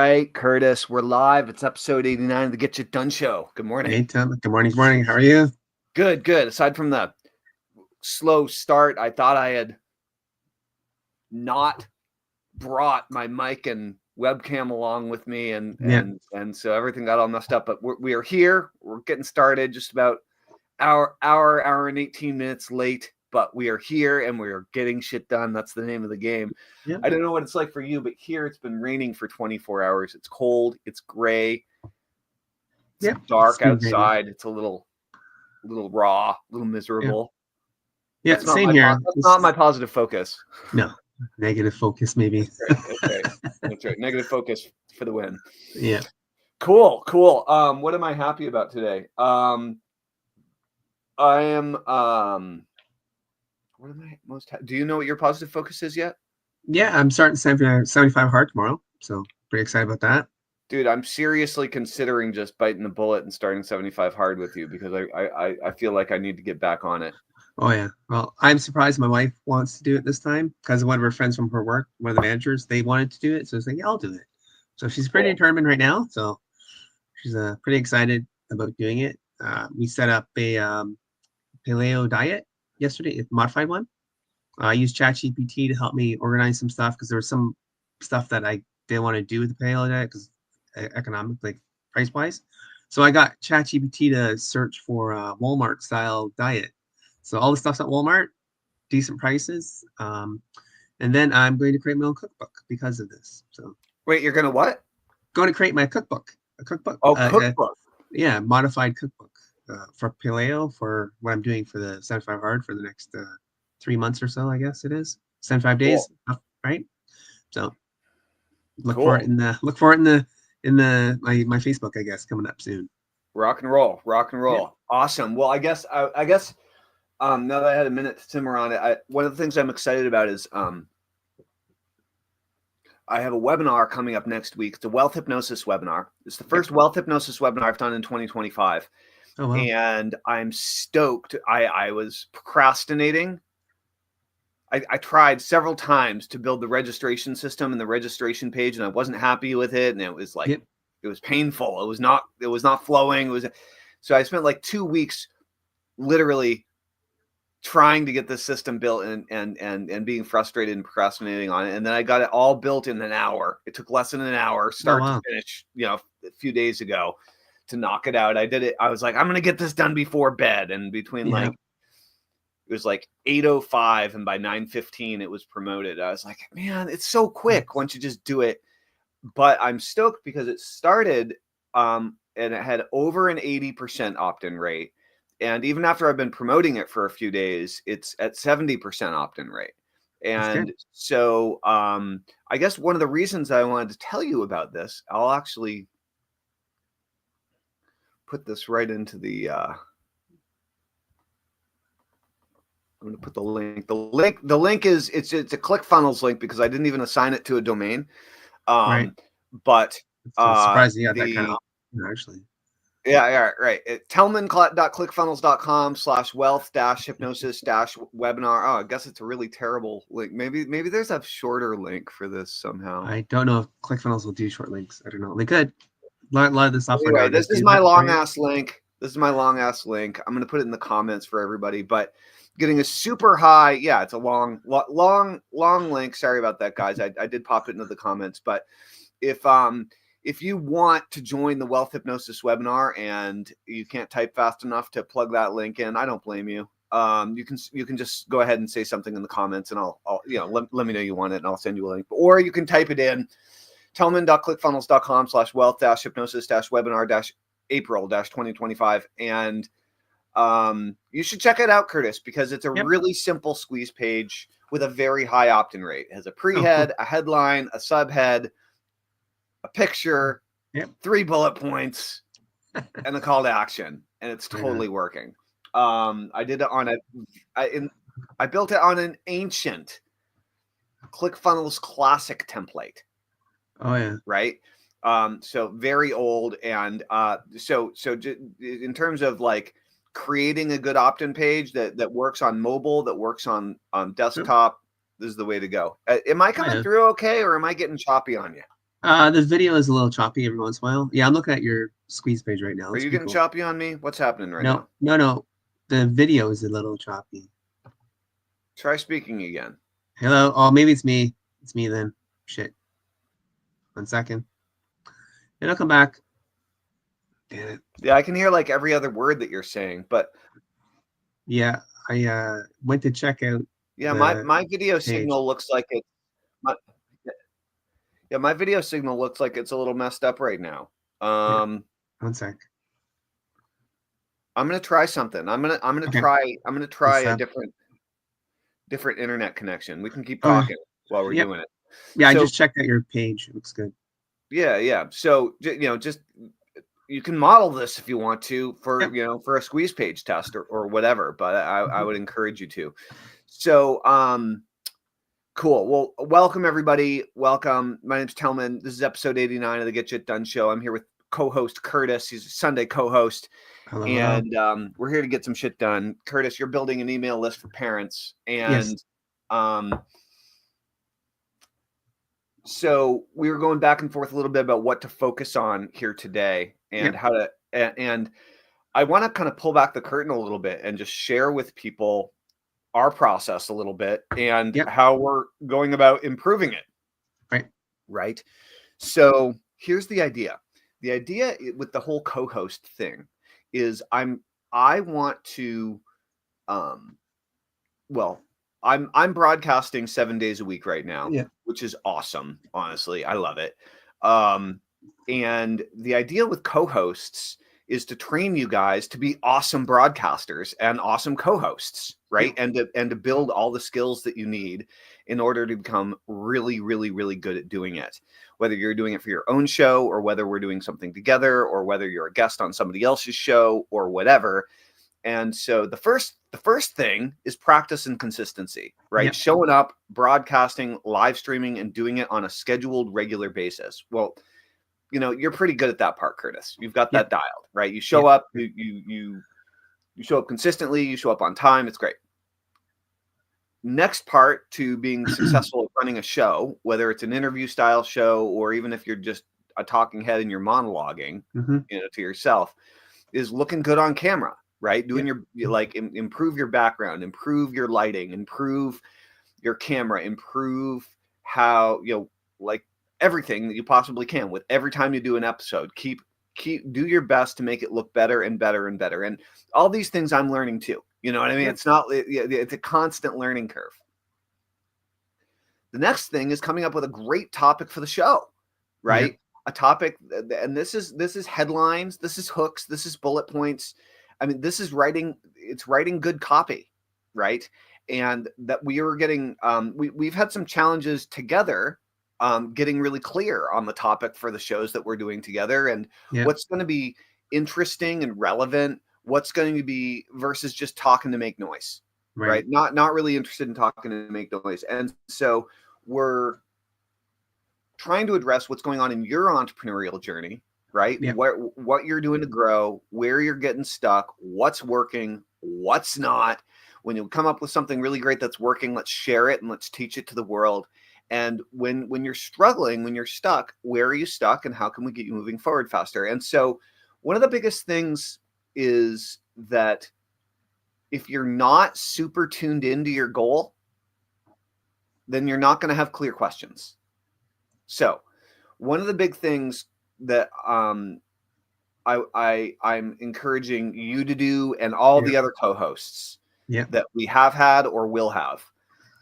right, Curtis, we're live. It's episode 89 of the Get You Done Show. Good morning. Hey, Tellman. Good morning. Good morning. How are you? Good, good. Aside from the slow start, I thought I had not brought my mic and webcam along with me, and so everything got all messed up. But we are here. We're getting started. Just about hour and 18 minutes late, but we are here and we are getting shit done. That's the name of the game. Yeah. I don't know what it's like for you, but here it's been raining for 24 hours. It's cold. It's gray. It's dark outside. It's a little raw, a little miserable. Yeah, same here. That's not my positive focus. No, negative focus maybe. That's right. Negative focus for the win. Yeah. Cool. What am I happy about today? I am. What am I most? Do you know what your positive focus is yet? Yeah, I'm starting 75 hard tomorrow, so pretty excited about that. Dude, I'm seriously considering just biting the bullet and starting 75 hard with you because I feel like I need to get back on it. Oh yeah. Well, I'm surprised my wife wants to do it this time because one of her friends from her work, one of the managers, they wanted to do it, so it's like, yeah, I'll do it. So she's pretty determined right now. So she's pretty excited about doing it. We set up a paleo diet yesterday, a modified one. I used ChatGPT to help me organize some stuff because there was some stuff that I didn't want to do with the paleo diet because economic, like price wise. So I got ChatGPT to search for a Walmart style diet. So all the stuff's at Walmart, decent prices. And then I'm going to create my own cookbook because of this. So wait, you're gonna what? Going to create my cookbook. A cookbook. Oh, cookbook. Yeah, modified cookbook for paleo for what I'm doing for the 75 hard for the next 3 months or so, I guess it is 75 days, right? So look for it in the my Facebook, I guess, coming up soon. Rock and roll. Yeah. Awesome. Well, I guess now that I had a minute to simmer on it, one of the things I'm excited about is I have a webinar coming up next week. It's a wealth hypnosis webinar. It's the first wealth hypnosis webinar I've done in 2025. Oh, wow. And I'm stoked. I was procrastinating. I tried several times to build the registration system and the registration page, and I wasn't happy with it. And it was like, it was painful. It was not flowing. So I spent like 2 weeks literally trying to get the system built and being frustrated and procrastinating on it. And then I got it all built in an hour. It took less than an hour, start to finish, a few days ago to knock it out. I did it. I was like, I'm going to get this done before bed. And between it was like 8:05 and by 9:15 it was promoted. I was like, man, it's so quick once you just do it. But I'm stoked because it started and it had over an 80% opt-in rate. And even after I've been promoting it for a few days, it's at 70% opt-in rate. And so I guess one of the reasons I wanted to tell you about this, I'll actually put this right into the I'm going to put the link. The link is it's a ClickFunnels link because I didn't even assign it to a domain. Right. But it's surprising you got that kind of actually. Yeah, right. Tellman.clickfunnels.com/wealth-hypnosis-webinar. Oh, I guess it's a really terrible link. Maybe there's a shorter link for this somehow. I don't know if ClickFunnels will do short links. I don't know. They could. A lot of the software. Anyway, this is my long ass link. I'm going to put it in the comments for everybody. But getting a super high, it's a long link. Sorry about that, guys. I did pop it into the comments, but if you want to join the Wealth Hypnosis webinar and you can't type fast enough to plug that link in, I don't blame you. You can just go ahead and say something in the comments, and I'll let me know you want it, and I'll send you a link. Or you can type it in Tellman.clickfunnels.com/wealth-hypnosis-webinar-April-2025, and you should check it out, Curtis, because it's a really simple squeeze page with a very high opt-in rate. It has a pre-head, a headline, a subhead, a picture, 3 bullet points, and a call to action, and it's totally working. I did it on I built it on an ancient ClickFunnels Classic template. Oh yeah, right. So very old, and so in terms of like creating a good opt-in page that works on mobile, that works on desktop, this is the way to go. Am I coming through okay, or am I getting choppy on you? The video is a little choppy every once in a while. Yeah, I'm looking at your squeeze page right now. Are It's you pretty getting cool. choppy on me? What's happening right No, now? no, no. The video is a little choppy. Try speaking again. Hello. Oh, maybe it's me. It's me then. Shit. 1 second. It'll come back. Damn it. Yeah, I can hear like every other word that you're saying, but Yeah, I went to check out yeah, the my video page. signal looks like it's my, yeah, my video signal looks like it's a little messed up right now. Yeah, 1 sec. I'm gonna try something. Okay. I'm gonna It's try a different internet connection. We can keep okay. talking while we're Yep. doing it. Yeah, I So just checked out your page. It looks good. yeah. So just you can model this if you want to for Yep. for a squeeze page test or whatever, but I Mhm. would encourage you to. So cool. Well, welcome everybody. Welcome. My name's Tellman. This is episode 89 of the Get Shit Done show. I'm here with co-host Curtis. He's a Sunday co-host, Hello, hello. and we're here to get some shit done. Curtis, you're building an email list for parents, Yes. and so we were going back and forth a little bit about what to focus on here today and Yep. how to and I want to kind of pull back the curtain a little bit and just share with people our process a little bit and Yep. how we're going about improving it. Right. Right. So here's the idea. The idea with the whole co-host thing is I want to um well, I'm broadcasting 7 days a week right now, Yeah. which is awesome. Honestly, I love it. Um, and the idea with co-hosts is to train you guys to be awesome broadcasters and awesome co-hosts, right? Yep. And to build all the skills that you need in order to become really, really, really good at doing it. Whether you're doing it for your own show or whether we're doing something together or whether you're a guest on somebody else's show or whatever. And so the first thing is practice and consistency, right? Yep. Showing up, broadcasting, live streaming, and doing it on a scheduled, regular basis. Well, you're pretty good at that part, Curtis. You've got Yep. that dialed, right? You show Yep. up, you show up consistently, you show up on time. It's great. Next part to being successful at running a show, whether it's an interview style show or even if you're just a talking head and you're monologuing, Mm-hmm. to yourself, is looking good on camera, right? Doing Yep. improve your background, improve your lighting, improve your camera, improve how, like everything that you possibly can with every time you do an episode. Do your best to make it look better and better and better. And all these things I'm learning too. You know what I mean? Yep. It's a constant learning curve. The next thing is coming up with a great topic for the show, Yep. right? A topic, and this is headlines, this is hooks, this is bullet points. I mean, this is writing. It's writing good copy, right? And that we are getting. We've had some challenges together, getting really clear on the topic for the shows that we're doing together, and Yep. what's going to be interesting and relevant. What's going to be versus just talking to make noise, Right. right? Not really interested in talking to make noise, and so we're trying to address what's going on in your entrepreneurial journey, right? Yep. What you're doing to grow, where you're getting stuck, what's working, what's not. When you come up with something really great that's working, let's share it and let's teach it to the world. And when you're struggling, when you're stuck, where are you stuck and how can we get you moving forward faster? And so one of the biggest things is that if you're not super tuned into your goal, then you're not going to have clear questions. So one of the big things that I'm encouraging you to do and all Yep. the other co-hosts Yep. that we have had or will have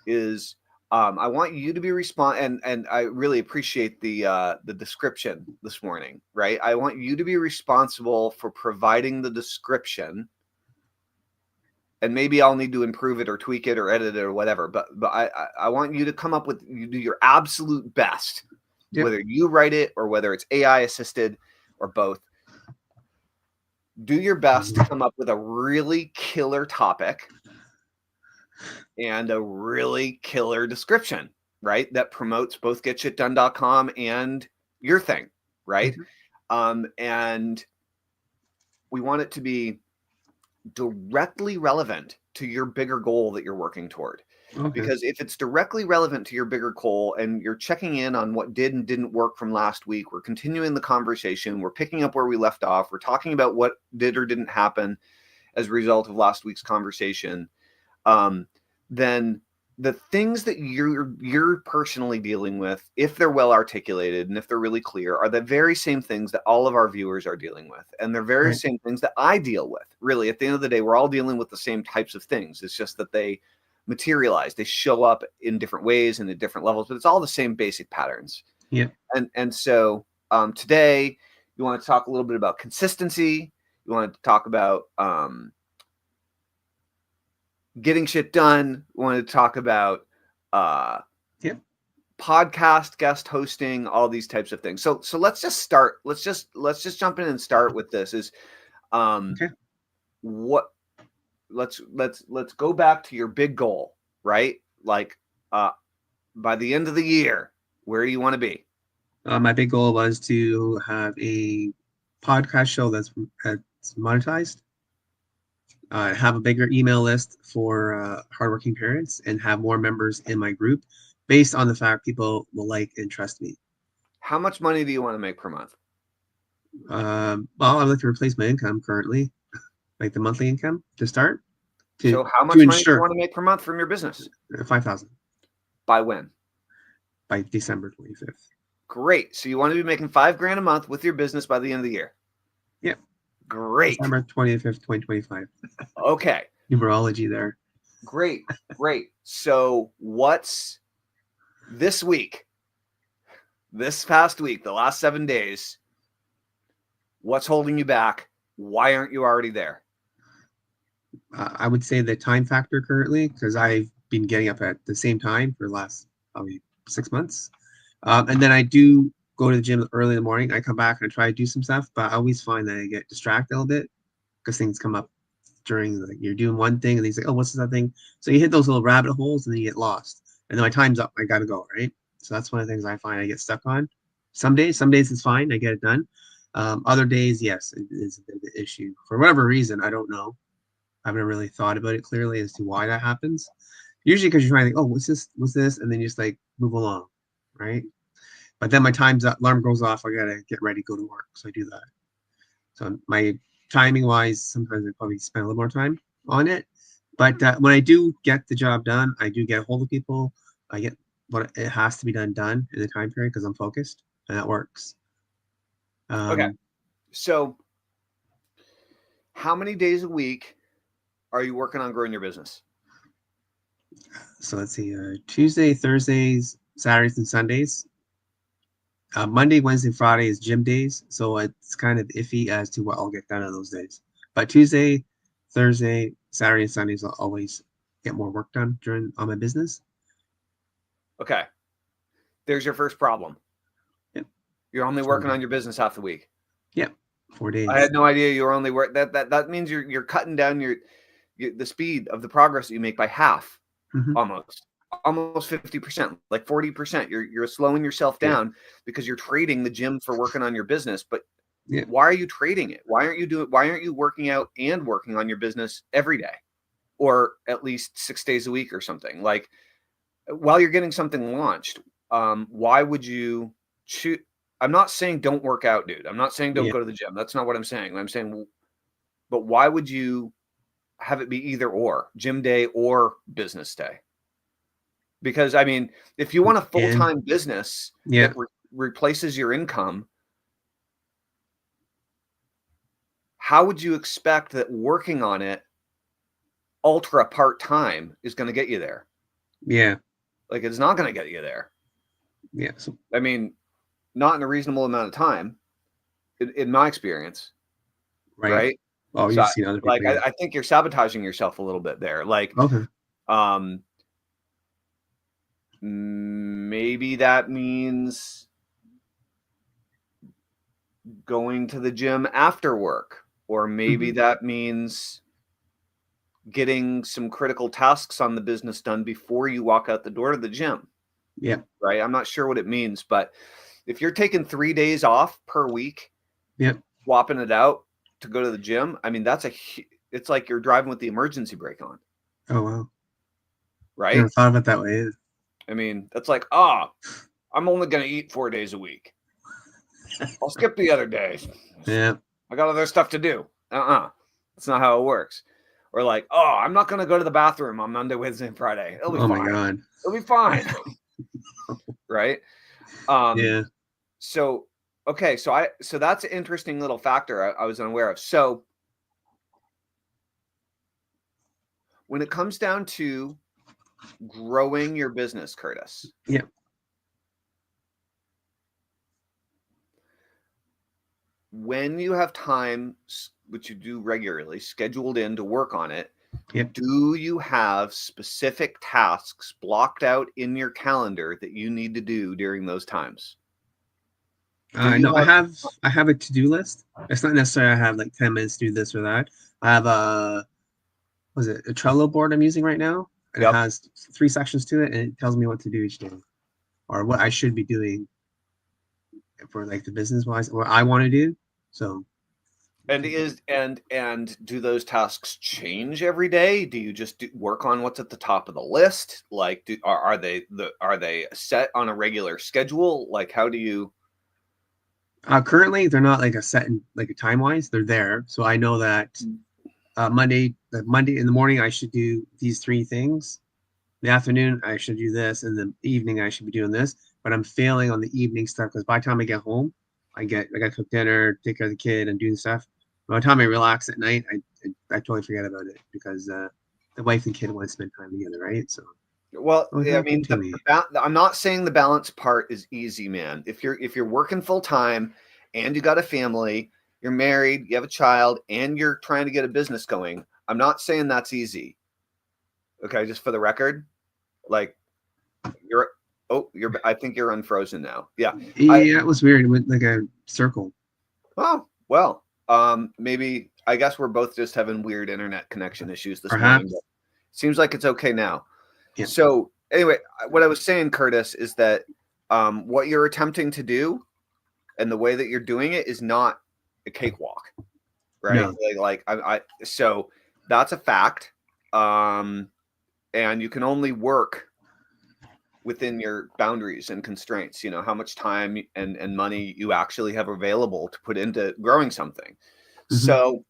is I want you to be and I really appreciate the description this morning, right? I want you to be responsible for providing the description, and maybe I'll need to improve it or tweak it or edit it or whatever. But I want you to come up with, you do your absolute best, Yep. whether you write it or whether it's AI assisted or both. Do your best to come up with a really killer topic and a really killer description, right? That promotes both getshitdone.com and your thing, right? And we want it to be directly relevant to your bigger goal that you're working toward. Okay. Because if it's directly relevant to your bigger goal and you're checking in on what did and didn't work from last week, we're continuing the conversation, we're picking up where we left off, we're talking about what did or didn't happen as a result of last week's conversation, then the things that you're personally dealing with, if they're well articulated and if they're really clear, are the very same things that all of our viewers are dealing with. And they're very Right. same things that I deal with. Really, at the end of the day, we're all dealing with the same types of things. It's just that they materialize, they show up in different ways and at different levels, but it's all the same basic patterns. Yeah. And so today you want to talk a little bit about consistency. You want to talk about getting shit done. We wanted to talk about Yep. podcast guest hosting, all these types of things. So let's just start. Let's just jump in and start with this. Is Okay. what let's go back to your big goal, right? Like by the end of the year, where do you want to be? My big goal was to have a podcast show that's monetized, have a bigger email list for hardworking parents, and have more members in my group based on the fact people will like and trust me. How much money do you want to make per month? Well, I'd like to replace my income currently, like the monthly income to start, So how to much money do you ensure want to make per month from your business? 5,000 By when? by December 25th. Great. So you want to be making $5,000 a month with your business by the end of the year. Yep. Great. December 25th, 2025. Okay. Numerology there. Great. So what's this week, this past week, the last 7 days, what's holding you back? Why aren't you already there? I would say the time factor currently, because I've been getting up at the same time for the last probably 6 months. And then I do go to the gym early in the morning. I come back and I try to do some stuff, but I always find that I get distracted a little bit because things come up during you're doing one thing and they say, oh, what's this other thing? So you hit those little rabbit holes and then you get lost. And then my time's up. I got to go, right? So that's one of the things I find I get stuck on. Some days it's fine. I get it done. Other days, yes, it is a bit of an issue. For whatever reason, I don't know. I haven't really thought about it clearly as to why that happens. Usually because you're trying to think, oh, what's this? What's this? And then you just like move along, right? But then my time's up, alarm goes off. I gotta get ready, go to work. So I do that. So my timing wise, sometimes I probably spend a little more time on it. But when I do get the job done, I do get a hold of people. I get what it has to be done in the time period because I'm focused, and that works. Okay. So how many days a week are you working on growing your business? So let's see, Tuesday, Thursdays, Saturdays, and Sundays. Monday, Wednesday, Friday is gym days, so it's kind of iffy as to what I'll get done on those days. But Tuesday, Thursday, Saturday, and Sundays, I'll always get more work done on my business. Okay. There's your first problem. Yep. You're only working on your business half the week. Yep. 4 days. I had no idea you were only work that means you're cutting down the speed of the progress that you make by half, almost 50%, like 40%. You're slowing yourself down because you're trading the gym for working on your business. But why are you trading it? Why aren't you working out and working on your business every day, or at least 6 days a week or something? Like while you're getting something launched, why would you choose? I'm not saying don't work out, dude. I'm not saying don't go to the gym. That's not what I'm saying. I'm saying, but why would you have it be either or, gym day or business day? Because I mean, if you want a full-time business that replaces your income, how would you expect that working on it ultra part-time is going to get you there? Yeah. Like it's not going to get you there. Yeah. So, I mean, not in a reasonable amount of time, in my experience. Right. Oh, So you've seen other people. I think you're sabotaging yourself a little bit there. Like, maybe that means going to the gym after work, or maybe that means getting some critical tasks on the business done before you walk out the door to the gym. Yeah. Right. I'm not sure what it means, but if you're taking 3 days off per week, swapping it out to go to the gym, I mean, it's like you're driving with the emergency brake on. Oh, wow. right? Never thought of it that way. I mean, that's like, I'm only going to eat 4 days a week. I'll skip the other days. Yeah. I got other stuff to do. That's not how it works. Or like, I'm not going to go to the bathroom on Monday, Wednesday, and Friday. It'll be Oh fine. my God. It'll be fine. Right? Yeah. So, okay. So that's an interesting little factor I was unaware of. So when it comes down to growing your business, Curtis. Yeah. When you have time, which you do regularly, scheduled in to work on it, Yep. do you have specific tasks blocked out in your calendar that you need to do during those times? No, I have a to-do list. It's not necessarily I have like 10 minutes to do this or that. I have a Trello board I'm using right now, and it Yep. has 3 sections to it, and it tells me what to do each day, or what I should be doing for like the business wise, what I want to do. So, And do those tasks change every day? Do you just work on what's at the top of the list? Like, are they set on a regular schedule? Like, how do you? currently they're not like a set in like a time wise. They're there, so I know that Monday in the morning I should do these 3 things. The afternoon I should do this, and the evening I should be doing this. But I'm failing on the evening stuff because by the time I get home, I got to cook dinner, take care of the kid, and doing stuff. By the time I relax at night, I totally forget about it because the wife and kid want to spend time together, right? So Well, what I happened mean, to me? I'm not saying the balance part is easy, man. If you're working full time and you got a family, you're married, you have a child, and you're trying to get a business going, I'm not saying that's easy. Okay, just for the record, like you're. I think you're unfrozen now. Yeah. Yeah, it was weird. It went like a circle. Oh well. Maybe I guess we're both just having weird internet connection issues this morning. But Perhaps. seems like it's okay now. Yeah. So anyway, what I was saying, Curtis, is that what you're attempting to do and the way that you're doing it is not a cakewalk, right? No. So that's a fact, and you can only work within your boundaries and constraints. You know how much time and money you actually have available to put into growing something. Mm-hmm. So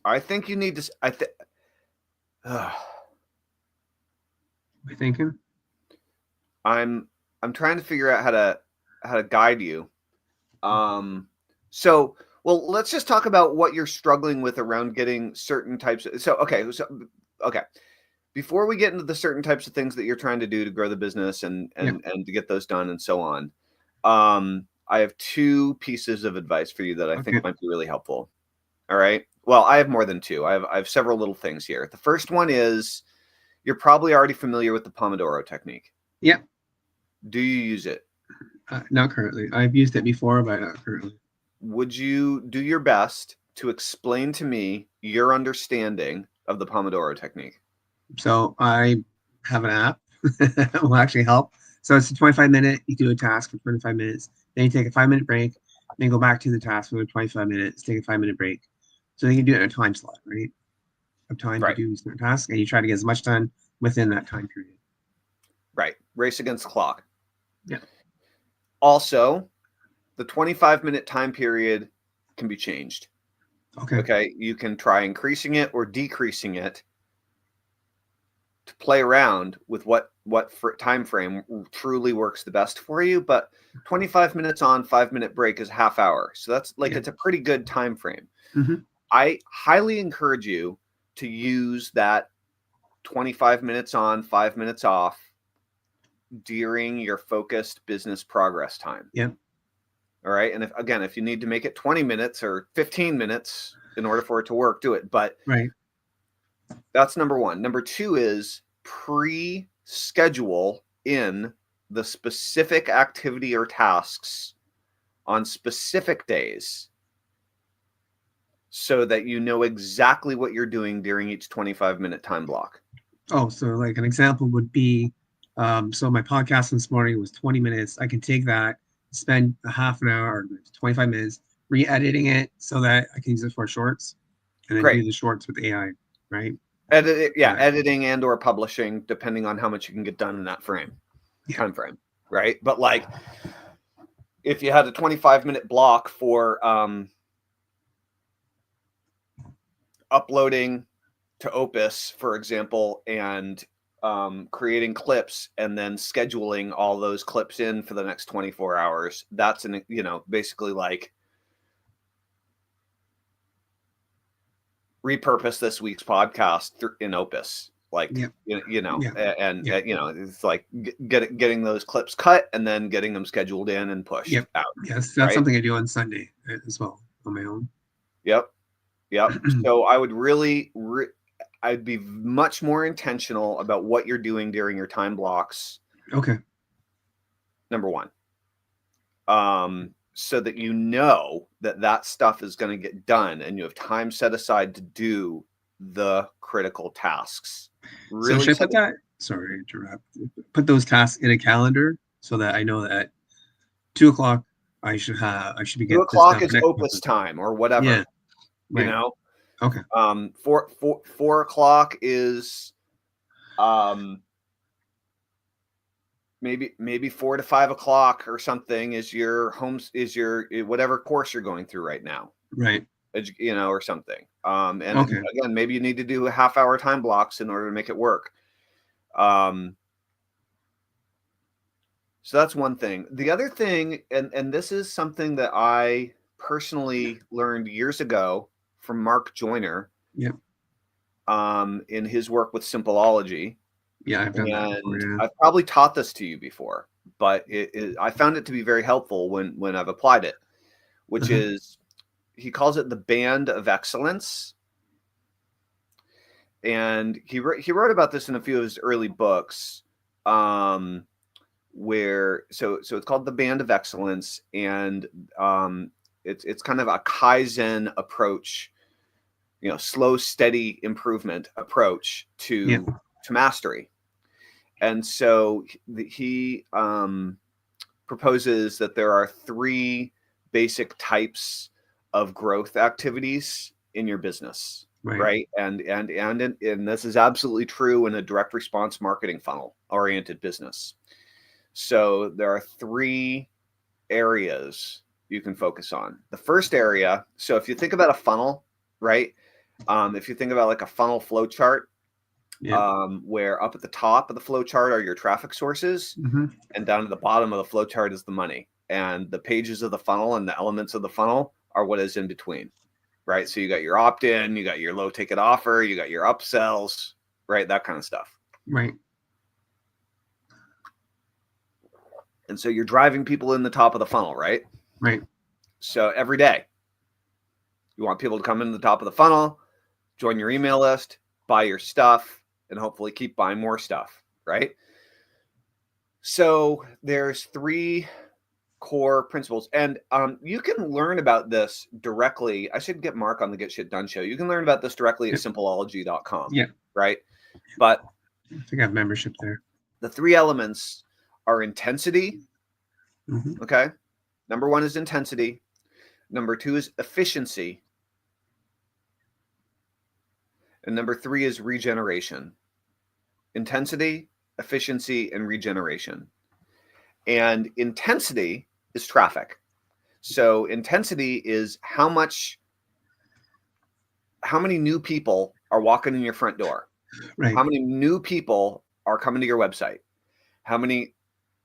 I think you need to. Am I thinking? I'm trying to figure out how to guide you. So well, let's just talk about what you're struggling with around getting certain types of, okay. Before we get into the certain types of things that you're trying to do to grow the business and to get those done and so on. I have 2 pieces of advice for you that I think might be really helpful. All right. Well, I have more than 2. I have several little things here. The first one is you're probably already familiar with the Pomodoro technique. Yeah. Do you use it? Not currently. I've used it before, but not currently. Would you do your best to explain to me your understanding of the Pomodoro technique? So I have an app that will actually help. So it's a 25-minute, you do a task for 25 minutes, then you take a 5-minute break, then go back to the task for 25 minutes, take a 5-minute break. So you can do it in a time slot, right? Of time to do certain tasks, and you try to get as much done within that time period. Right. Race against the clock. Yeah. Also, the 25-minute time period can be changed. Okay. You can try increasing it or decreasing it to play around with what time frame truly works the best for you. But 25 minutes on, 5-minute break is half hour. So that's it's a pretty good time frame. Mm-hmm. I highly encourage you to use that 25 minutes on, 5 minutes off during your focused business progress time. Yep. All right. And if you need to make it 20 minutes or 15 minutes in order for it to work, do it. But that's number 1. Number 2 is pre-schedule in the specific activity or tasks on specific days so that you know exactly what you're doing during each 25-minute time block. Oh, so like an example would be, so my podcast this morning was 20 minutes. I can take that, spend a half an hour or 25 minutes re-editing it so that I can use it for shorts and then do the shorts with AI, right? editing and or publishing, depending on how much you can get done in that time frame, right? But like, if you had a 25-minute block for uploading to Opus, for example, and creating clips and then scheduling all those clips in for the next 24 hours, that's basically like repurpose this week's podcast in Opus, like it's like getting those clips cut and then getting them scheduled in and pushed out. Yes, that's something I do on Sunday as well on my own. Yep. So I would I'd be much more intentional about what you're doing during your time blocks. Okay. Number one. So that you know that stuff is going to get done and you have time set aside to do the critical tasks. Really, so should I put that? Sorry to interrupt. Put those tasks in a calendar so that I know that 2:00 I should be getting 2:00 is Opus time or whatever. Yeah. Right. You know. Okay. 4:00 is maybe 4 to 5 o'clock or something is your whatever course you're going through right now. Right. Or something. And again, maybe you need to do a half-hour time blocks in order to make it work. So that's one thing. The other thing, and this is something that I personally learned years ago from Mark Joyner. Yep. In his work with Simpleology. Yeah, I've done that before, yeah. I've probably taught this to you before, but I found it to be very helpful when I've applied it, which is, he calls it the band of excellence. And he wrote about this in a few of his early books, where so it's called the band of excellence, and it's kind of a Kaizen approach, slow, steady improvement approach to mastery. And so he proposes that there are 3 basic types of growth activities in your business, right? And this is absolutely true in a direct response marketing funnel oriented business. So there are 3 areas you can focus on. The first area, so if you think about a funnel, right? If you think about like a funnel flow chart, where up at the top of the flow chart are your traffic sources, and down at the bottom of the flow chart is the money. And the pages of the funnel and the elements of the funnel are what is in between, right? So you got your opt-in, you got your low ticket offer, you got your upsells, right? That kind of stuff. Right. And so you're driving people in the top of the funnel, right? Right. So every day, you want people to come into the top of the funnel, join your email list, buy your stuff, and hopefully keep buying more stuff, right? So there's 3 core principles, and you can learn about this directly. I should get Mark on the Get Shit Done show. You can learn about this directly at simpleology.com. Yeah. Right. But I think I have membership there. The 3 elements are intensity. Okay. Number 1 is intensity. Number 2 is efficiency. And number 3 is regeneration. Intensity, efficiency, and regeneration. And intensity is traffic. So intensity is how many new people are walking in your front door. Right. How many new people are coming to your website? How many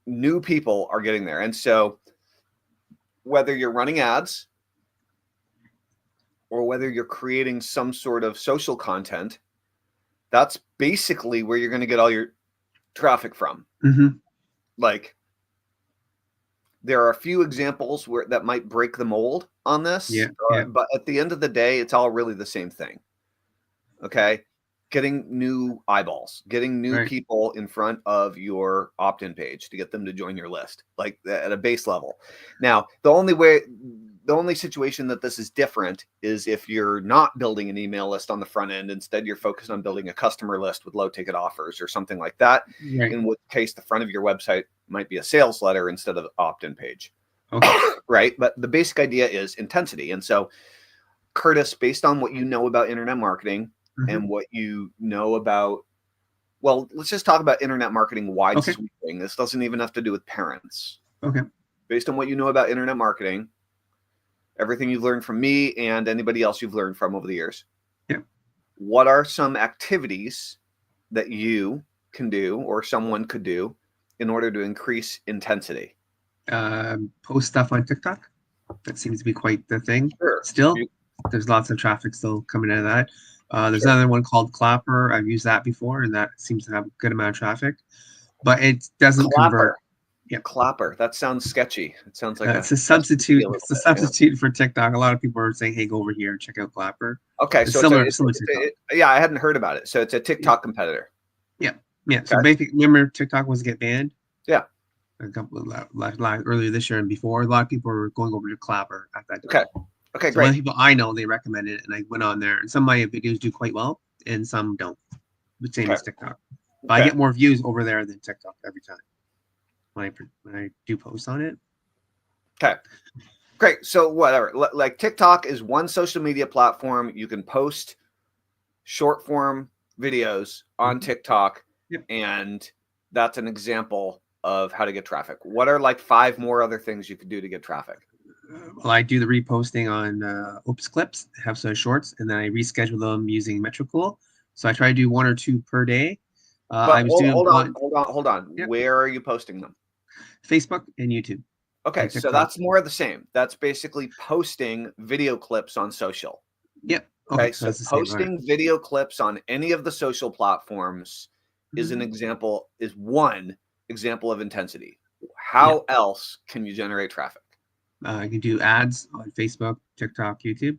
new people are getting there? And so whether you're running ads or whether you're creating some sort of social content, that's basically where you're going to get all your traffic from. Like, there are a few examples that might break the mold on this, but at the end of the day, it's all really the same thing. Okay. Getting new eyeballs, getting new people in front of your opt-in page to get them to join your list, like at a base level. Now, the only situation that this is different is if you're not building an email list on the front end. Instead, you're focused on building a customer list with low ticket offers or something like that. In which case, the front of your website might be a sales letter instead of the opt-in page. Right. But the basic idea is intensity. And so, Curtis, based on what you know about internet marketing, and what you know about, well, let's just talk about internet marketing wide Okay. sweeping. This doesn't even have to do with parents. Okay. Based on what you know about internet marketing, everything you've learned from me and anybody else you've learned from over the years. Yeah. What are some activities that you can do or someone could do in order to increase intensity? Post stuff on TikTok. That seems to be quite the thing. Sure. Still, there's lots of traffic still coming out of that. There's Sure. another one called Clapper. I've used that before, and that seems to have a good amount of traffic, but it doesn't convert. Yeah. Clapper. That sounds sketchy. It sounds like It's a substitute. a It's a bit, substitute for TikTok. A lot of people are saying, "Hey, go over here and check out Clapper." Okay, It's so similar to TikTok. yeah, I hadn't heard about it. So it's a Yeah. TikTok competitor. Yeah. Yeah. So Okay. basically, remember TikTok was get banned? Yeah. A couple of earlier this year and before. A lot of people were going over to Clapper at that time. Okay, So great. one of the people I know, they recommended it, and I went on there. And some of my videos do quite well, and some don't. The same as TikTok. But I get more views over there than TikTok every time when I do post on it. Okay. Great. So whatever. Like TikTok is one social media platform. You can post short form videos on TikTok, and that's an example of how to get traffic. What are like 5 more other things you could do to get traffic? Well, I do the reposting on Oops Clips, have some shorts, and then I reschedule them using Metricool. So I try to do 1 or 2 per day. I was doing hold on. Yep. Where are you posting them? Facebook and YouTube. Okay, so that's more of the same. That's basically posting video clips on social. Yep. Okay, so posting video clips on any of the social platforms is an example, is one example of intensity. How else can you generate traffic? You can do ads on Facebook, TikTok, YouTube.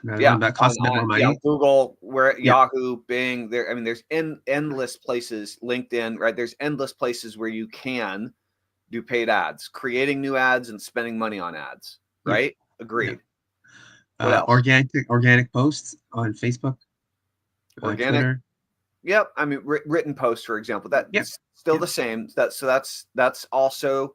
That costs a bit more money. Google, Yahoo, Bing. There's endless places. LinkedIn, right? There's endless places where you can do paid ads, creating new ads and spending money on ads. Right? Agreed. What else? Organic posts on Facebook, organic. Twitter. Yep. Written posts, for example. That's still the same. That's also.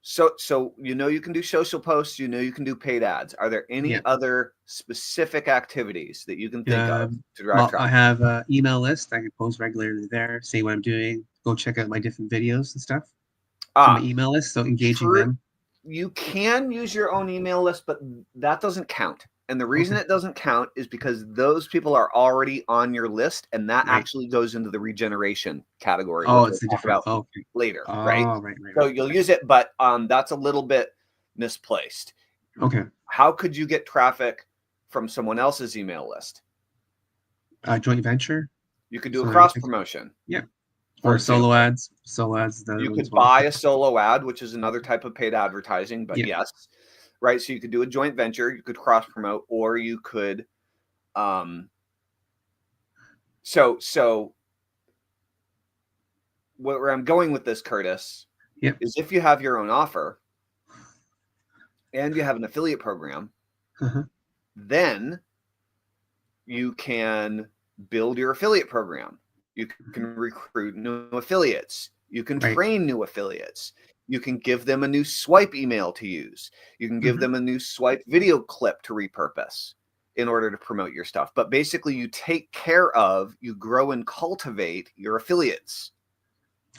So you can do social posts, you can do paid ads. Are there any other specific activities that you can think of to drive traffic? I have an email list. I can post regularly there, say what I'm doing, go check out my different videos and stuff. From my email list, so engaging them. You can use your own email list, but that doesn't count. And the reason it doesn't count is because those people are already on your list, and that actually goes into the regeneration category. Oh, it's we'll talk about later, right? So you'll use it, but that's a little bit misplaced. Okay. How could you get traffic from someone else's email list? Joint venture. You could do a cross promotion. Yeah. Or solo ads. Solo ads. You could buy a solo ad, which is another type of paid advertising, but yes. Right. So you could do a joint venture, you could cross promote, or you could so where I'm going with this, Curtis, is if you have your own offer and you have an affiliate program, then you can build your affiliate program. You can recruit new affiliates. You can train new affiliates. You can give them a new swipe email to use. You can give them a new swipe video clip to repurpose in order to promote your stuff. But basically, you take care of, you grow and cultivate your affiliates.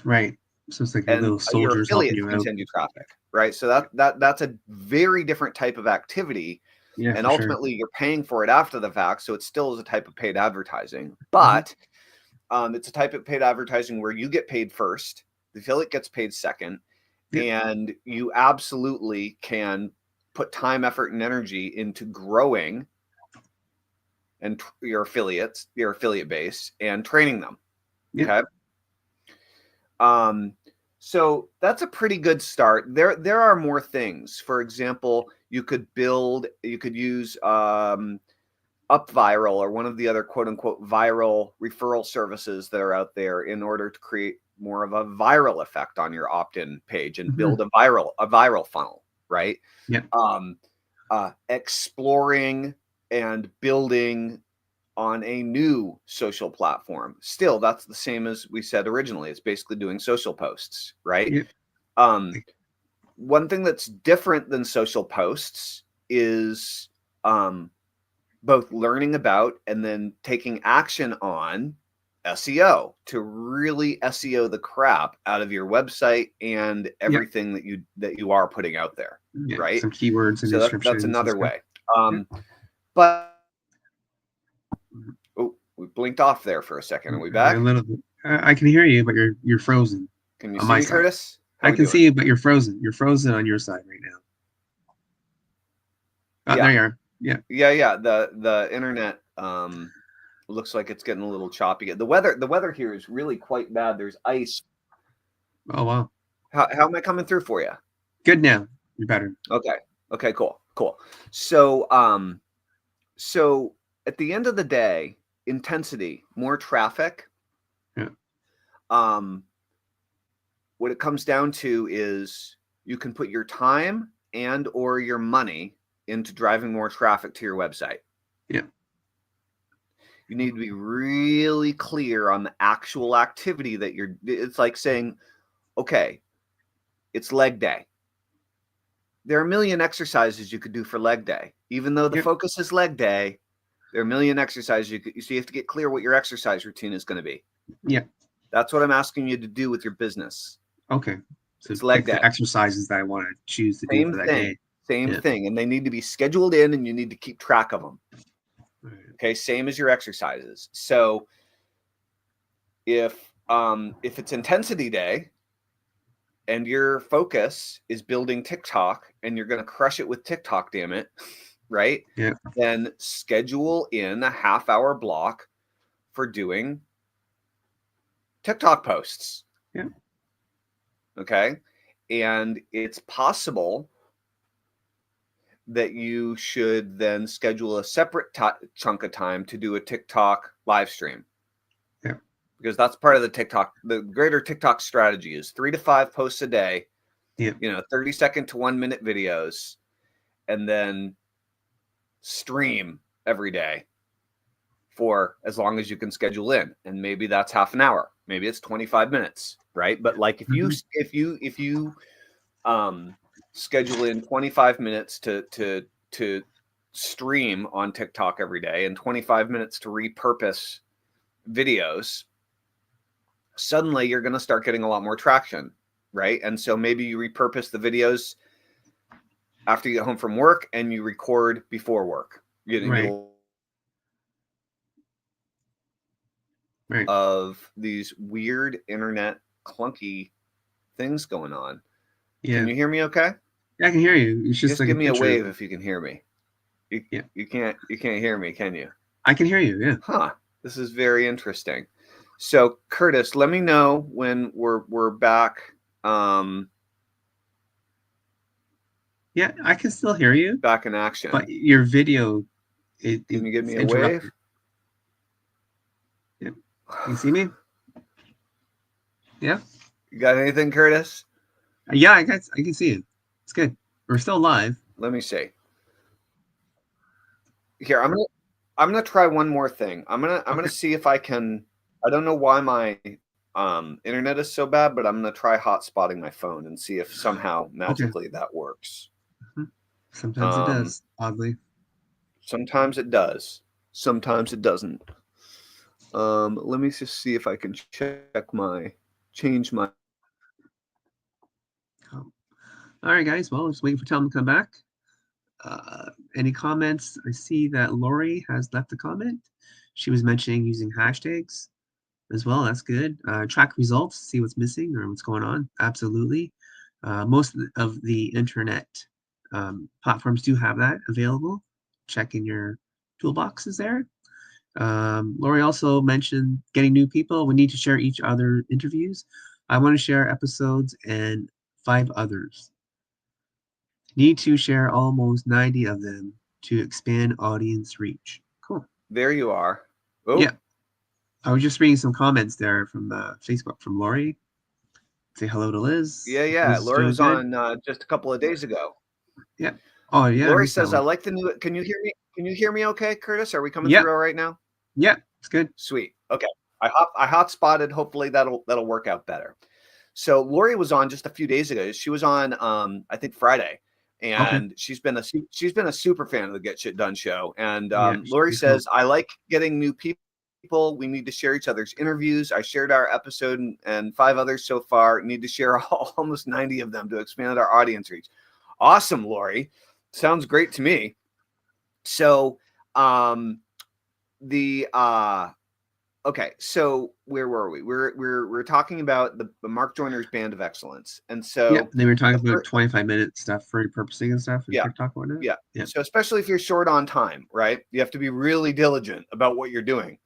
Right. So it's like little soldiers helping you out. Continue traffic. Right. So that's a very different type of activity. Yeah, and ultimately, you're paying for it after the fact. So it still is a type of paid advertising. But it's a type of paid advertising where you get paid first, the affiliate gets paid second. And you absolutely can put time, effort, and energy into growing and your affiliate base, and training them. Okay. So that's a pretty good start. There are more things. For example, you could use UpViral or one of the other quote unquote viral referral services that are out there in order to create more of a viral effect on your opt-in page and build a viral funnel, right? Exploring and building on a new social platform. Still, that's the same as we said originally. It's basically doing social posts, right? One thing that's different than social posts is both learning about and then taking action on SEO to really SEO the crap out of your website and everything that you are putting out there, right? Some keywords and So descriptions. that's another way. But oh, we blinked off there for a second. Are we back? A little bit. I can hear you, but you're frozen. Can you on see my me, side. Curtis? I can see you, but you're frozen. You're frozen on your side right now. Oh, yeah. There you are. Yeah. The internet looks like it's getting a little choppy. The weather here is really quite bad. There's ice. Oh wow. How am I coming through for you? Good now. You're better. Okay. Cool. So so at the end of the day, intensity, more traffic. Yeah. What it comes down to is you can put your time and or your money into driving more traffic to your website. Yeah. You need to be really clear on the actual activity that it's like saying, okay, it's leg day. There are a million exercises you could do for leg day. Even though the focus is leg day, there are a million exercises so you have to get clear what your exercise routine is going to be. Yeah. That's what I'm asking you to do with your business. Okay. So it's leg day. The exercises that I want to choose to do for that day. Same thing. And they need to be scheduled in and you need to keep track of them. Right. Okay. Same as your exercises. So if it's intensity day and your focus is building TikTok and you're going to crush it with TikTok, damn it. Right. Yeah. Then schedule in a half-hour block for doing TikTok posts. Yeah. Okay. And it's possible that you should then schedule a separate chunk of time to do a TikTok live stream. Yeah. Because that's part of the greater TikTok strategy is 3 to 5 posts a day. Yeah. 30-second to 1-minute videos, and then stream every day for as long as you can schedule in. And maybe that's half an hour. Maybe it's 25 minutes, right? But like if you schedule in 25 minutes to stream on TikTok every day and 25 minutes to repurpose videos, suddenly you're going to start getting a lot more traction, right? And so maybe you repurpose the videos after you get home from work and you record before work. Right. Of these weird internet clunky things going on. Yeah. Can you hear me okay? Yeah, I can hear you. It's just like give me a wave if you can hear me. You can't hear me, can you? I can hear you, yeah. Huh. This is very interesting. So Curtis, let me know when we're back. Yeah, I can still hear you. Back in action. But your video can you give me a wave? Yeah. Can you see me? Yeah. You got anything, Curtis? Yeah, I can see it. It's good. We're still live. Let me see. Here, I'm gonna try one more thing. I'm gonna see if I can. I don't know why my internet is so bad, but I'm gonna try hotspotting my phone and see if somehow magically that works. Sometimes it does, oddly. Sometimes it does. Sometimes it doesn't. Let me just see if I can change my. All right, guys. Well, just waiting for Tellman to come back. Any comments? I see that Lori has left a comment. She was mentioning using hashtags as well. That's good. Track results, see what's missing or what's going on. Absolutely. Most of the internet platforms do have that available. Check in your toolboxes there. Lori also mentioned getting new people. We need to share each other interviews. I want to share episodes and 5 others. Need to share almost 90 of them to expand audience reach. Cool. There you are. Oh. Yeah. I was just reading some comments there from Facebook from Lori. Say hello to Liz. Yeah. Lori was on just a couple of days ago. Yeah. Oh, yeah. Lori says, I like the new. Can you hear me? Can you hear me okay, Curtis? Are we coming through all right now? Yeah, it's good. Sweet. Okay. I hotspotted. Hopefully that'll work out better. So Lori was on just a few days ago. She was on, I think Friday. Okay. and she's been a super fan of the Get Shit Done show. And Yeah, Lori she's cool. says, I like getting new people. We need to share each other's interviews. I shared our episode and 5 others so far. Need to share almost 90 of them to expand our audience reach. Awesome, Lori. Sounds great to me. So okay, so where were we? We're talking about the Mark Joyner's Band of Excellence. And Yeah, so they were talking about 25-minute stuff for repurposing and stuff and yeah, TikTok and whatnot. yeah. Yeah. So especially if you're short on time, right? You have to be really diligent about what you're doing.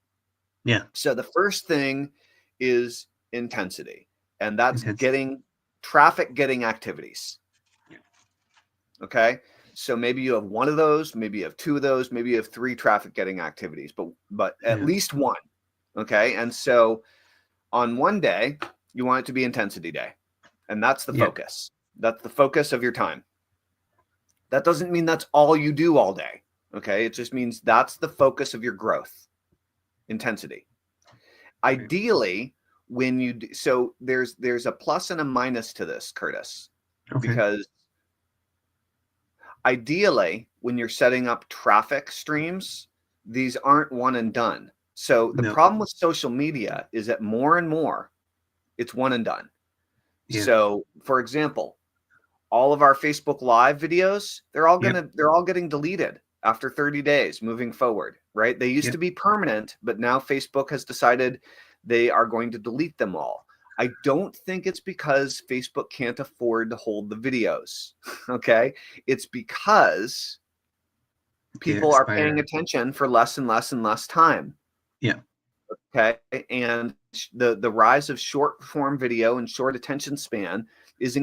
Yeah. So the first thing is intensity, and that's Intensity. getting activities. Yeah. Okay. So maybe you have 1 of those, maybe you have 2 of those, maybe you have 3 traffic getting activities, but at Yeah. least 1. Okay. And so on one day, you want it to be intensity day. And that's the Yeah. focus. That's the focus of your time. That doesn't mean that's all you do all day. Okay. It just means that's the focus of your growth. Intensity. Right. Ideally, when you so there's a plus and a minus to this, Curtis, Okay. because ideally, when you're setting up traffic streams, these aren't one and done. So the No. problem with social media is that more and more, it's one and done. Yeah. So, for example, all of our Facebook Live videos, they're all getting deleted after 30 days moving forward, right? They used to be permanent, but now Facebook has decided they are going to delete them all. I don't think it's because Facebook can't afford to hold the videos. Okay. It's because people are paying attention for less and less and less time. Yeah. Okay. And the rise of short form video and short attention span is,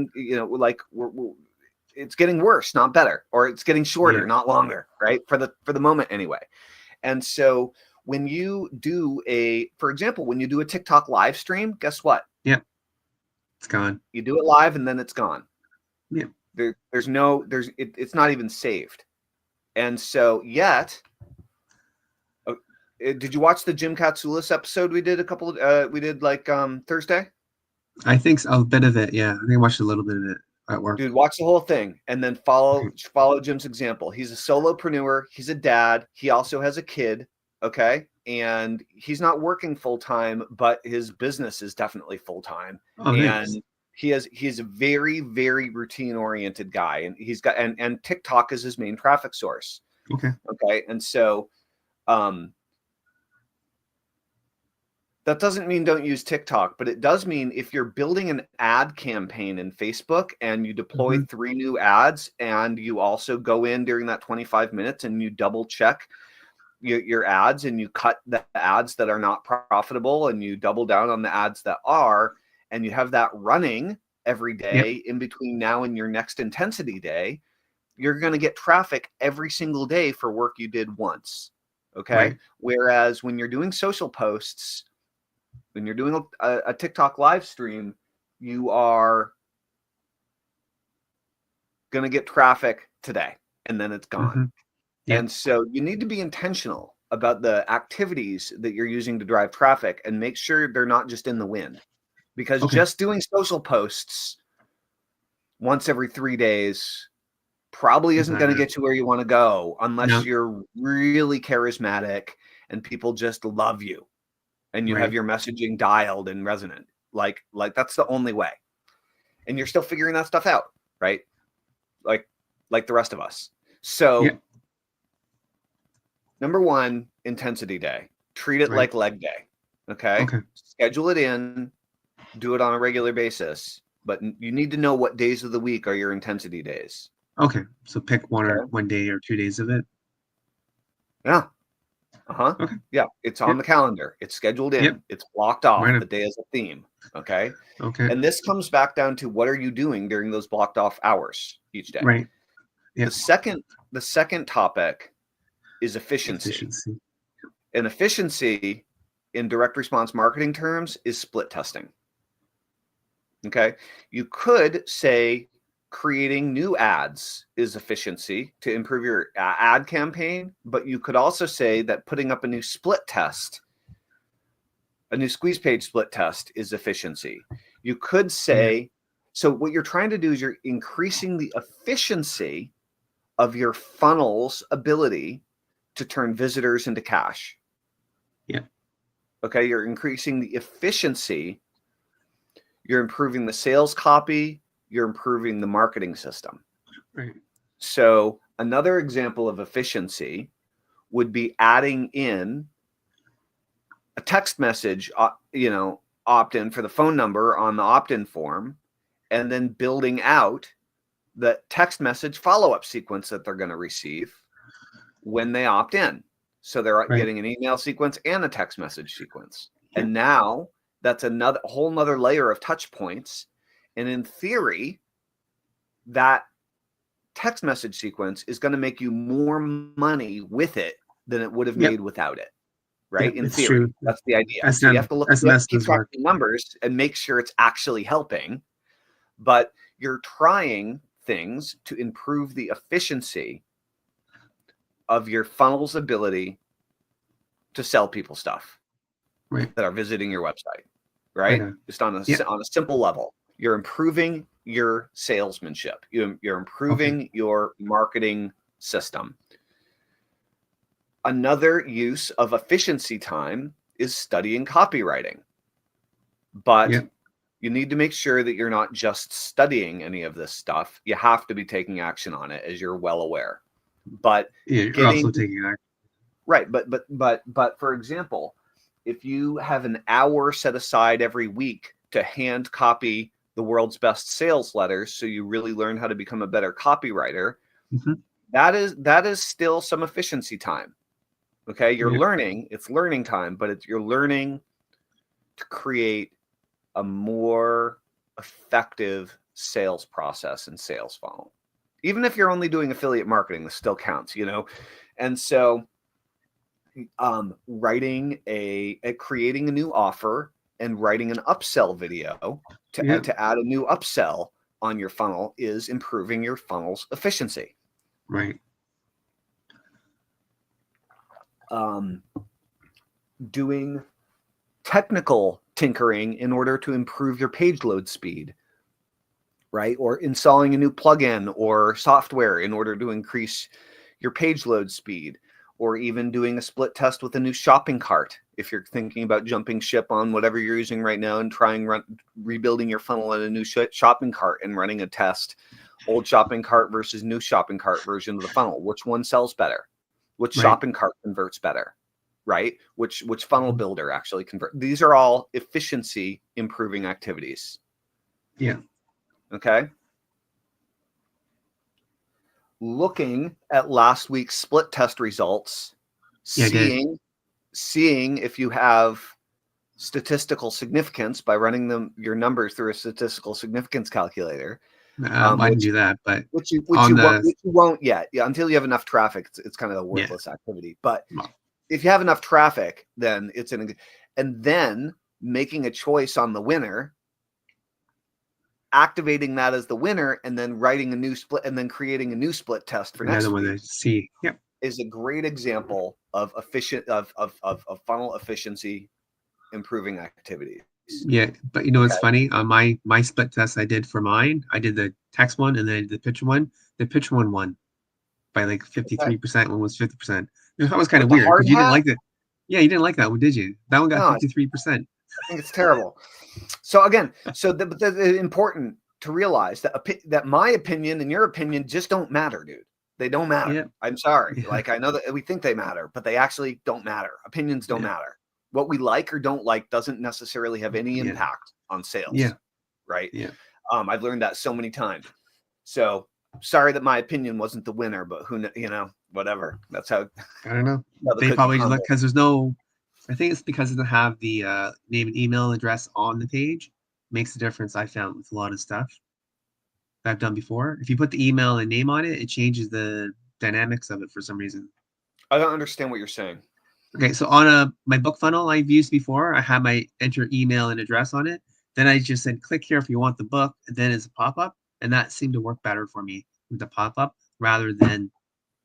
it's getting worse, not better, or it's getting shorter, not longer, right? For the moment anyway. And so when you do for example, when you do a TikTok live stream, guess what? Yeah. It's gone. You do it live and then it's gone. Yeah. It's not even saved. And so did you watch the Jim Katsoulis episode we did Thursday? I think so, a bit of it. Yeah. I think I watched a little bit of it at work. Dude, watch the whole thing and then follow Jim's example. He's a solopreneur. He's a dad. He also has a kid. Okay. And he's not working full time, but his business is definitely full time. Oh, nice. And he's a very, very routine oriented guy. And he's got, and TikTok is his main traffic source. Okay. Okay. And so, that doesn't mean don't use TikTok, but it does mean if you're building an ad campaign in Facebook and you deploy 3 new ads and you also go in during that 25 minutes and you double check your ads and you cut the ads that are not profitable and you double down on the ads that are, and you have that running every day in between now and your next intensity day, you're going to get traffic every single day for work you did once. Okay. Right. Whereas when you're doing social posts, when you're doing a TikTok live stream, you are going to get traffic today and then it's gone. And so you need to be intentional about the activities that you're using to drive traffic and make sure they're not just in the wind, because just doing social posts once every 3 days probably isn't going to get you where you want to go unless you're really charismatic and people just love you. And you have your messaging dialed and resonant. Like that's the only way. And you're still figuring that stuff out, right? Like the rest of us. So number 1, intensity day. Treat it like leg day. Okay. Schedule it in, do it on a regular basis, but you need to know what days of the week are your intensity days. Okay. So pick one day or 2 days of it. Yeah. Okay. Yeah, it's on the calendar. It's scheduled in. It's blocked off. The day is a theme. Okay. And this comes back down to what are you doing during those blocked off hours each day? Right. The second topic is efficiency. And efficiency in direct response marketing terms is split testing. Okay. You could say creating new ads is efficiency to improve your ad campaign, but you could also say that putting up a new split test, a new squeeze page split test, is efficiency. You could say So what you're trying to do is you're increasing the efficiency of your funnel's ability to turn visitors into cash. Yeah. Okay, you're increasing the efficiency, you're improving the sales copy, you're improving the marketing system. Right. So another example of efficiency would be adding in a text message, opt-in for the phone number on the opt-in form, and then building out the text message follow-up sequence that they're going to receive when they opt in. So they're getting an email sequence and a text message sequence. Yeah. And now that's a whole nother layer of touch points. And in theory, that text message sequence is going to make you more money with it than it would have made without it. Right? In theory, true. That's the idea. So you have to keep tracking numbers and make sure it's actually helping. But you're trying things to improve the efficiency of your funnel's ability to sell people stuff that are visiting your website, right? Just on a simple level. You're improving your salesmanship. You're improving your marketing system. Another use of efficiency time is studying copywriting. But you need to make sure that you're not just studying any of this stuff. You have to be taking action on it, as you're well aware. But you're also taking action. Right, but for example, if you have an hour set aside every week to hand copy the world's best sales letters, so you really learn how to become a better copywriter, that is still some efficiency time. Okay, you're learning, it's learning time, but you're learning to create a more effective sales process and sales funnel. Even if you're only doing affiliate marketing, this still counts, And so creating a new offer and writing an upsell video to add a new upsell on your funnel is improving your funnel's efficiency. Right. Doing technical tinkering in order to improve your page load speed, right? Or installing a new plugin or software in order to increase your page load speed, or even doing a split test with a new shopping cart. If you're thinking about jumping ship on whatever you're using right now and rebuilding your funnel in a new shopping cart and running a test, old shopping cart versus new shopping cart version of the funnel. Which one sells better? Which shopping cart converts better? Right? Which funnel builder actually convert? These are all efficiency improving activities. Yeah. Okay. Looking at last week's split test results, seeing if you have statistical significance by running your numbers through a statistical significance calculator. I can do that, but which you won't yet. Yeah, until you have enough traffic, it's kind of a worthless activity. But if you have enough traffic, then and then making a choice on the winner, activating that as the winner, and then writing a new split, and then creating a new split test for next week. Is a great example of funnel efficiency improving activities. Yeah, but it's funny. On my split test I did for mine, I did the text one and then I did the picture one. The picture one won by like 53%. One was 50%. That was kind of weird because you didn't like it. Yeah, you didn't like that one, did you? That one got 53%. I think it's terrible. So again, the important to realize that my opinion and your opinion just don't matter, dude. They don't matter. Yeah. I'm sorry. Yeah. Like, I know that we think they matter, but they actually don't matter. Opinions don't matter. What we like or don't like doesn't necessarily have any impact on sales. Yeah. Right. Yeah. I've learned that so many times. So sorry that my opinion wasn't the winner, but whatever. That's how. I don't know. They probably just look because there's no. I think it's because it doesn't have the name and email address on the page. Makes a difference. I found with a lot of stuff that I've done before. If you put the email and name on it, it changes the dynamics of it for some reason. I don't understand what you're saying. Okay, so on my book funnel I've used before, I had my enter email and address on it. Then I just said click here if you want the book, and then it's a pop-up, and that seemed to work better for me with the pop-up rather than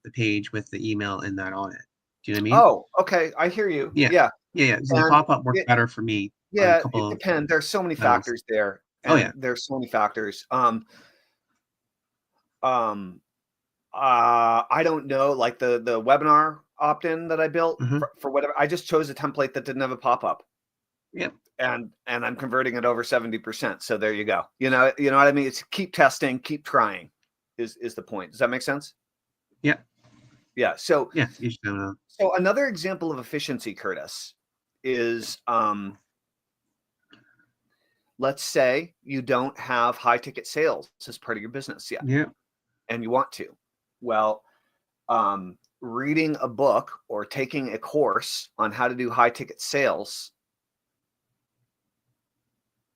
the page with the email and that on it. Do you know what I mean? Oh, okay, I hear you. Yeah. So the pop-up worked better for me. Yeah, it depends. There's so many factors there. And there's so many factors. I don't know, like the webinar opt-in that I built for whatever. I just chose a template that didn't have a pop-up. Yep. And I'm converting it over 70%. So there you go. You know what I mean? It's keep testing, keep trying is the point. Does that make sense? Yeah. Yeah. So yeah, you should know. So another example of efficiency, Curtis, is let's say you don't have high ticket sales as part of your business yet. Yeah. And you want to. Well, reading a book or taking a course on how to do high ticket sales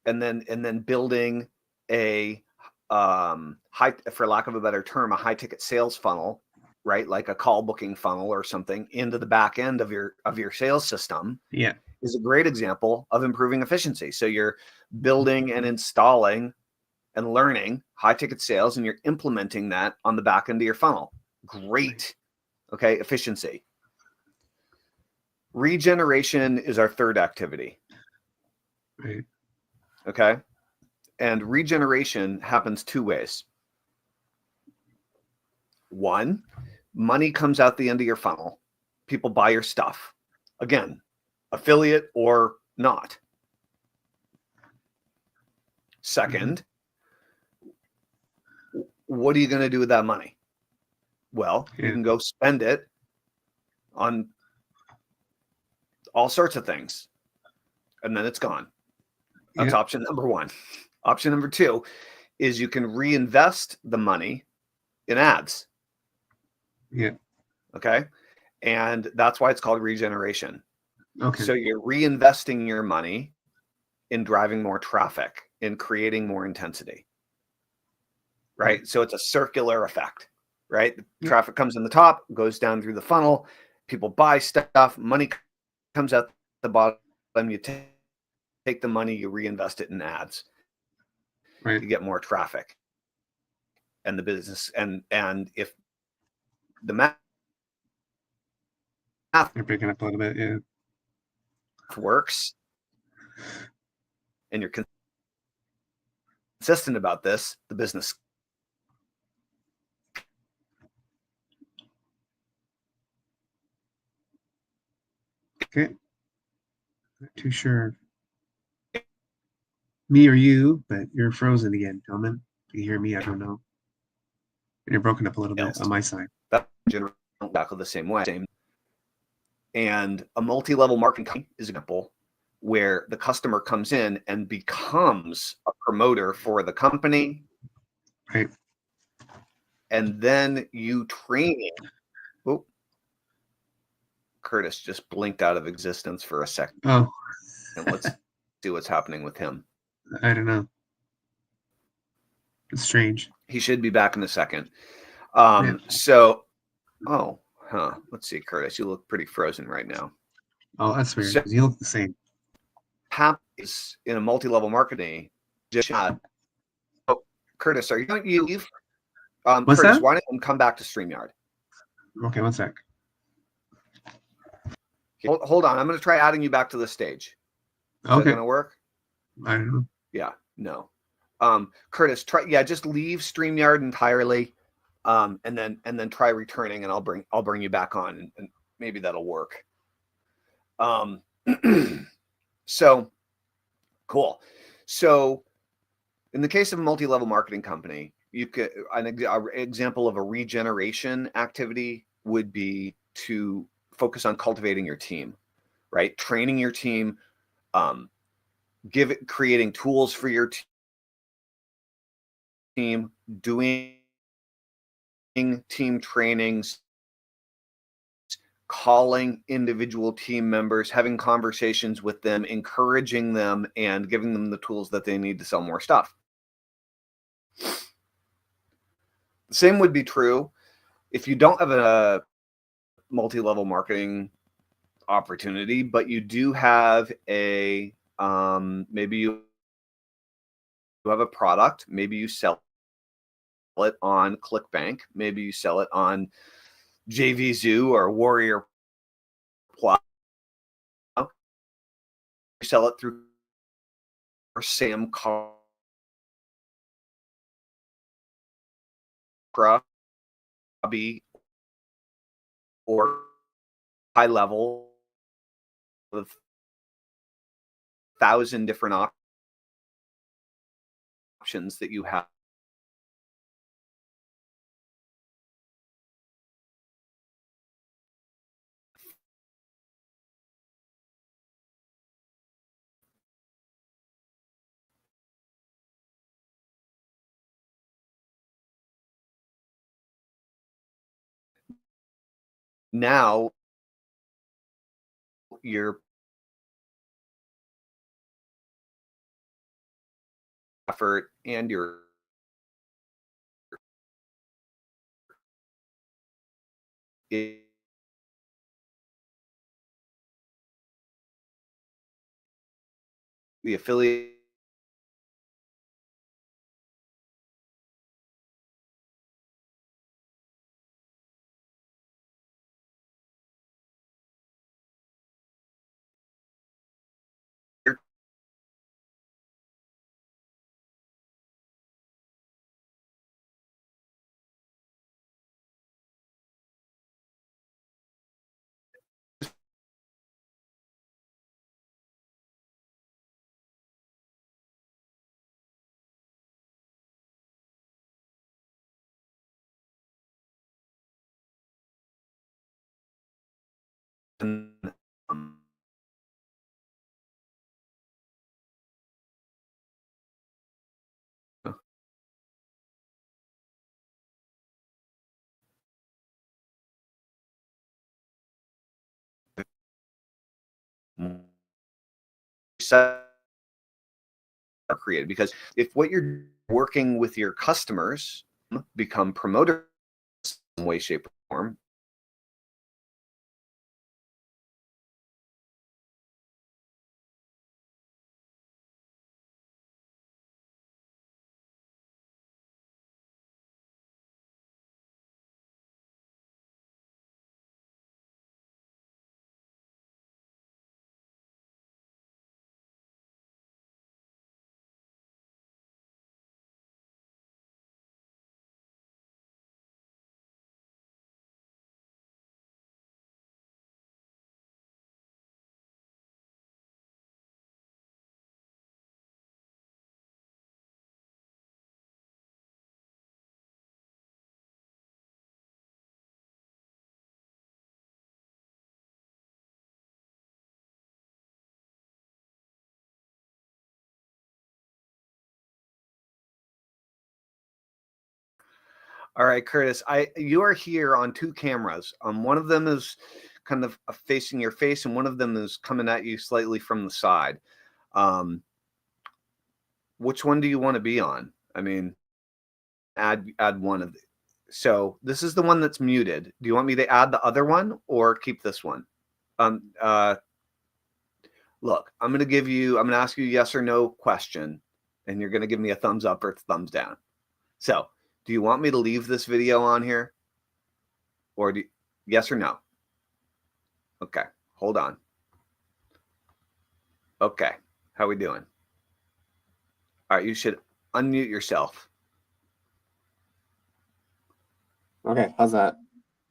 and then building a high, for lack of a better term, a high ticket sales funnel, right? Like a call booking funnel or something into the back end of your sales system. Yeah. Is a great example of improving efficiency. So you're building and installing and learning high ticket sales, and you're implementing that on the back end of your funnel. Great. Okay. Efficiency. Regeneration is our third activity. Right. Okay. And regeneration happens two ways. One, money comes out the end of your funnel. People buy your stuff. Again, affiliate or not. Second, what are you going to do with that money? Well, you can go spend it on all sorts of things, and then it's gone. That's option number one. Option number two is you can reinvest the money in ads. Yeah. Okay. And that's why it's called regeneration. Okay. So you're reinvesting your money in driving more traffic, in creating more intensity. Right. So it's a circular effect, right? The traffic comes in the top, goes down through the funnel, people buy stuff, money comes out the bottom, you take the money, you reinvest it in ads. Right. You get more traffic. And the business, and if the math You're breaking up a little bit, yeah. works, and you're consistent about this, the business. Okay. Not too sure. Me or you, but you're frozen again, Tellman. Do you hear me? I don't know. You're broken up a little bit on my side. That's exactly the same way. And a multi-level marketing company is an example where the customer comes in and becomes a promoter for the company. Right. And then you train him. Oh, Curtis just blinked out of existence for a second. Oh. And let's see what's happening with him. I don't know. It's strange. He should be back in a second. So, let's see, Curtis, you look pretty frozen right now. Oh, that's weird. So, you look the same. Happens in a multi-level marketing. Curtis, are you going to leave? What's Curtis, that? why don't you come back to StreamYard? Okay, one sec. Hold on. I'm going to try adding you back to the stage. Is that going to work? I don't know. Yeah, no. Curtis, just leave StreamYard entirely, and then try returning, and I'll bring you back on, and maybe that'll work. So cool. So in the case of a multi-level marketing company, you could an example of a regeneration activity would be to focus on cultivating your team, right? Training your team, creating tools for your team, doing team trainings, calling individual team members, having conversations with them, encouraging them, and giving them the tools that they need to sell more stuff. The same would be true if you don't have a multi-level marketing opportunity, but you do have a maybe you have a product, maybe you sell it on ClickBank, maybe you sell it on JVZoo or Warrior Plus. You sell it through Sam hobby or high level of 1,000 different options that you have. Now your effort and your the affiliate created, because if what you're working with your customers become promoters in some way, shape, or form, all right, Curtis, you are here on two cameras. One of them is kind of facing your face, and one of them is coming at you slightly from the side. Which one do you want to be on? I mean, add one of the. So this is the one that's muted. Do you want me to add the other one or keep this one? Look, I'm going to ask you a yes or no question, and you're going to give me a thumbs up or thumbs down. So, do you want me to leave this video on here? Or yes or no? Okay, hold on. Okay, how we doing? All right, you should unmute yourself. Okay, how's that?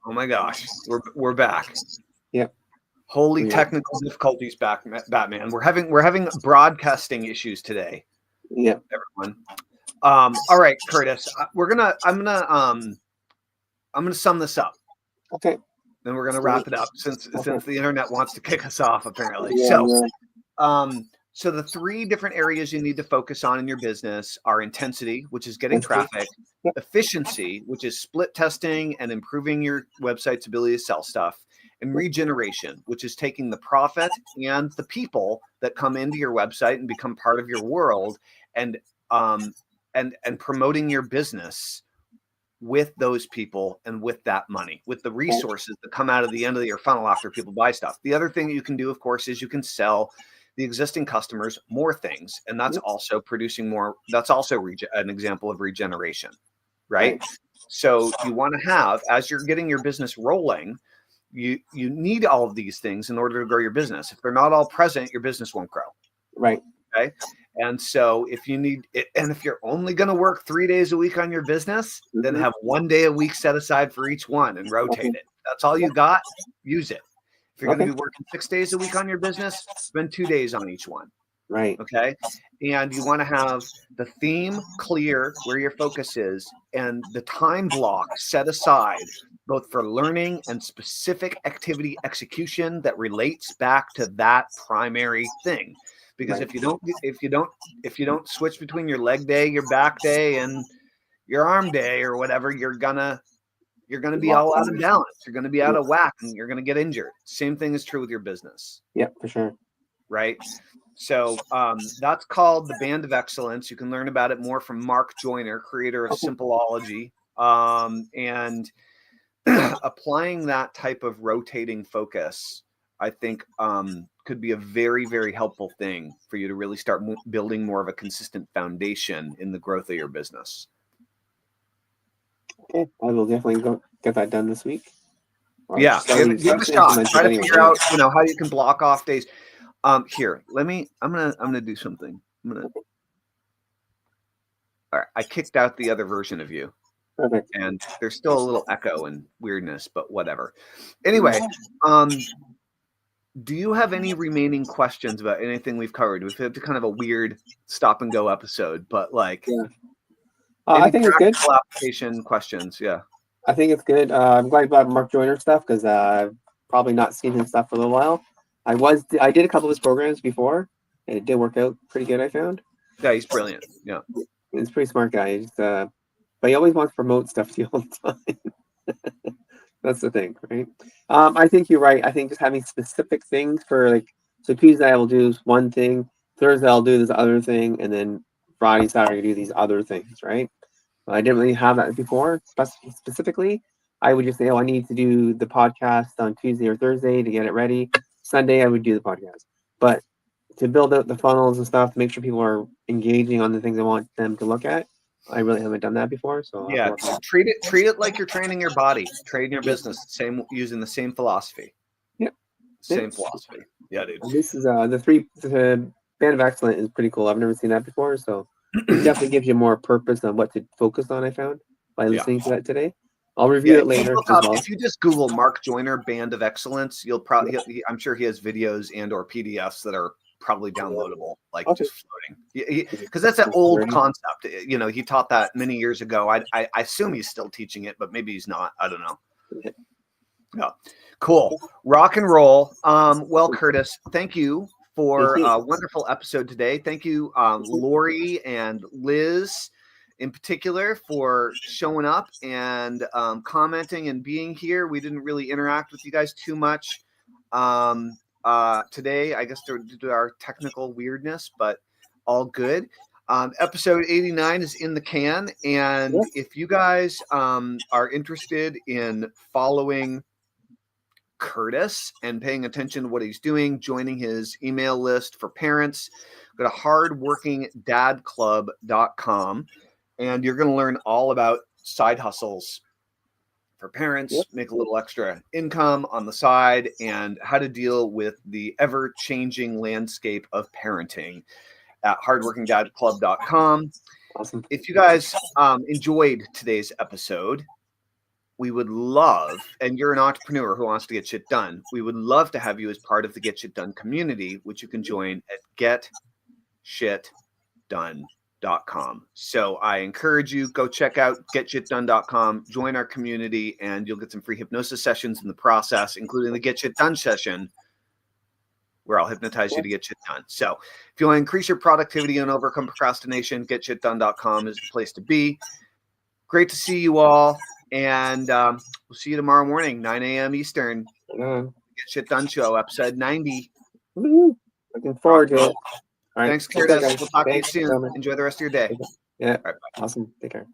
Oh my gosh, we're back. Yep. Holy technical difficulties, Batman. We're having broadcasting issues today. Yep. Everyone. All right, Curtis. I'm gonna sum this up. Okay. Then we're gonna wrap it up since the internet wants to kick us off apparently. Yeah, So the three different areas you need to focus on in your business are intensity, which is getting traffic, efficiency, which is split testing and improving your website's ability to sell stuff, and regeneration, which is taking the profit and the people that come into your website and become part of your world and promoting your business with those people and with that money, with the resources that come out of the end of your funnel after people buy stuff. The other thing you can do, of course, is you can sell the existing customers more things, and that's also producing more. That's also an example of regeneration, right? So you want to have, as you're getting your business rolling, you need all of these things in order to grow your business. If they're not all present, your business won't grow. Right. Okay. And so if you need it, and if you're only going to work 3 days a week on your business, then have 1 day a week set aside for each one and rotate it. That's all you got. Use it. If you're going to be working 6 days a week on your business, spend 2 days on each one. Right. Okay. And you want to have the theme clear where your focus is and the time block set aside both for learning and specific activity execution that relates back to that primary thing. Because if you don't switch between your leg day, your back day, and your arm day or whatever, you're gonna be all out of balance. You're gonna be out of whack and you're gonna get injured. Same thing is true with your business. Yeah, for sure. Right. So that's called the Band of Excellence. You can learn about it more from Mark Joyner, creator of Simpleology. And applying that type of rotating focus, I think, could be a very, very helpful thing for you to really start building more of a consistent foundation in the growth of your business. Okay, I will definitely go get that done this week. Yeah, give it a shot. Try to figure out, how you can block off days. Here, I'm gonna do something. All right, I kicked out the other version of you. Perfect. And there's still a little echo and weirdness, but whatever. Anyway, do you have any remaining questions about anything we've covered? We've had kind of a weird stop and go episode, but like, I think it's good. Application questions, yeah. I think it's good. I'm glad about Mark Joyner stuff because I've probably not seen his stuff for a little while. I did a couple of his programs before, and it did work out pretty good. I found. Yeah, he's brilliant. Yeah, he's a pretty smart guy. But he always wants to promote stuff to you all the time. That's the thing, right? I think you're right. I think just having specific things for so Tuesday I will do one thing, Thursday I'll do this other thing, and then Friday, Saturday I do these other things, right? I didn't really have that before. Specifically, I would just say, I need to do the podcast on Tuesday or Thursday to get it ready. Sunday I would do the podcast. But to build out the funnels and stuff, to make sure people are engaging on the things I want them to look at, I really haven't done that before. So yeah, treat it like you're training your body, training your business, using the same philosophy. Yep. Same philosophy. Yeah, dude. And this is the Band of Excellence is pretty cool. I've never seen that before, so it definitely gives you more purpose on what to focus on. I found by listening to that today. I'll review it later. If you just Google Mark Joyner Band of Excellence, you'll probably I'm sure he has videos and or PDFs that are probably downloadable, just floating. Because that's an old concept. He taught that many years ago. I assume he's still teaching it, but maybe he's not. I don't know. Yeah, cool. Rock and roll. Well, Curtis, thank you for a wonderful episode today. Thank you, Lori and Liz in particular, for showing up and commenting and being here. We didn't really interact with you guys too much today, I guess, due to our technical weirdness, but all good. Episode 89 is in the can, and if you guys are interested in following Curtis and paying attention to what he's doing, joining his email list for parents, go to hardworkingdadclub.com, and you're going to learn all about side hustles for parents, make a little extra income on the side, and how to deal with the ever-changing landscape of parenting at hardworkingdadclub.com. Awesome. If you guys enjoyed today's episode, we would love, and you're an entrepreneur who wants to get shit done, we would love to have you as part of the Get Shit Done community, which you can join at getshitdone.com. So I encourage you, go check out getshitdone.com, join our community, and you'll get some free hypnosis sessions in the process, including the Get Shit Done session, where I'll hypnotize you to get shit done. So if you want to increase your productivity and overcome procrastination, getshitdone.com is the place to be. Great to see you all. And we'll see you tomorrow morning, 9 a.m. Eastern. Get Shit Done Show, episode 90. Looking forward to it. All right. Thanks, Curtis. We'll talk to you soon. Enjoy the rest of your day. Yeah. All right, bye. Awesome. Take care.